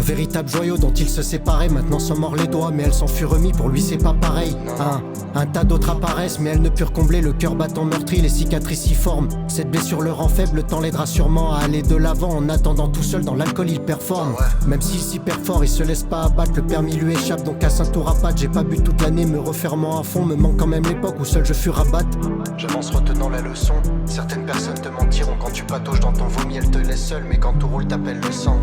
véritable joyau dont il se séparait, maintenant s'en mord les doigts, mais elle s'en fut remis, pour lui c'est pas pareil. Un tas d'autres apparaissent, mais elles ne purent combler le cœur battant meurtri, les cicatrices s'y forment. Cette blessure le rend faible, le temps l'aidera sûrement à aller de l'avant. En attendant tout seul dans l'alcool il performe. Même s'il s'y perd fort, il se laisse pas abattre, le permis lui échappe, donc à Saint-Tour à patte. J'ai pas bu toute l'année, me refermant à fond, me manque quand même l'époque où seul je fus rabattre. J'avance retenant la leçon, certaines personnes te mentiront quand tu patauges dans ton vomi, elles te laissent seul, mais quand tout roule t'appelles le sang.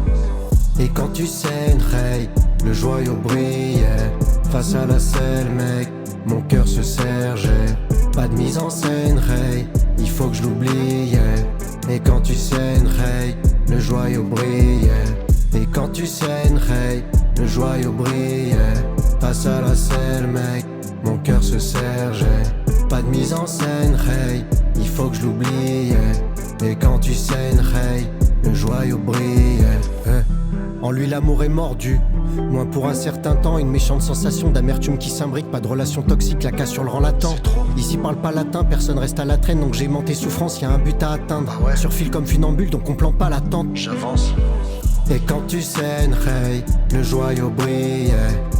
Et quand tu saignes, hey, le joyau brillait face à la selle, mec, mon cœur se sergeait. Pas de mise en scène, hey, il faut que je l'oubliais. Et quand tu saignes, hey, le joyau brillait. Et quand tu saignes, hey, le joyau brillait face à la selle, mec, mon cœur se sergeait. Pas de mise en scène, hey, il faut que je l'oubliais. Et quand tu saignes, hey, le joyau brillait. En lui l'amour est mordu, moins pour un certain temps. Une méchante sensation d'amertume qui s'imbrique. Pas de relation toxique, la cassure le rend latent. Ici parle pas latin, personne reste à la traîne, donc j'ai menté souffrance, y'a un but à atteindre. Surfile comme funambule, donc on plante pas la tente. J'avance. Et quand tu saignes, hey, le joyau brillait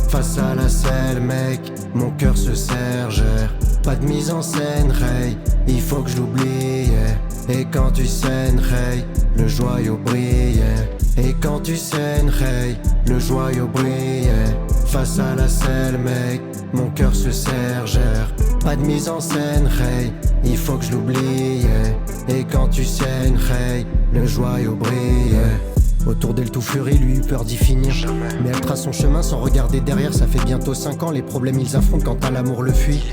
face à la selle, mec, mon cœur se sergère. Pas de mise en scène, hey, il faut que je l'oubliais. Et quand tu saignes, hey, le joyau brillait. Et quand tu saignes, hey, le joyau brillait face à la selle, mec, mon cœur se sergère. Pas de mise en scène, hey, il faut que je l'oubliais. Et quand tu saignes, hey, le joyau brillait. Autour d'elle tout furie, lui eut peur d'y finir. Mais elle trace son chemin sans regarder derrière. Ça fait bientôt 5 ans, les problèmes ils affrontent quand à l'amour le fuit.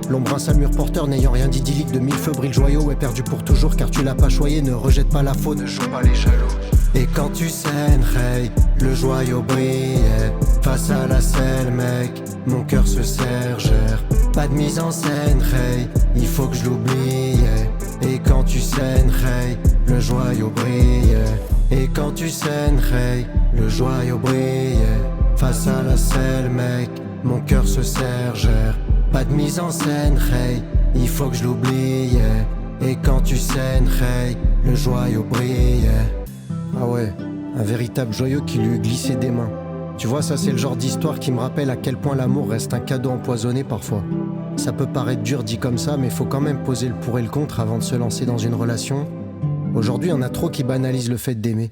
L'ombre un sale mur porteur, n'ayant rien d'idyllique. De 1000 feux brille le joyau, est perdu pour toujours. Car tu l'as pas choyé, ne rejette pas la faute, ne joue pas les jaloux. Et quand tu saignes, hey, le joyau brillait face à la selle, mec, mon cœur se sergère. Pas de mise en scène, hey, il faut que je l'oubliais. Et quand tu saignes, hey, le joyau brillait. Et quand tu saignes, hey, le joyau brillait face à la selle, mec, mon cœur se sergère. Pas de mise en scène, hey, il faut que je l'oubliais. Et quand tu saignes, hey, le joyau brillait. Ah ouais, un véritable joyau qui lui eût glissé des mains. Tu vois, ça c'est le genre d'histoire qui me rappelle à quel point l'amour reste un cadeau empoisonné parfois. Ça peut paraître dur dit comme ça, mais faut quand même poser le pour et le contre avant de se lancer dans une relation. Aujourd'hui, on a trop qui banalisent le fait d'aimer.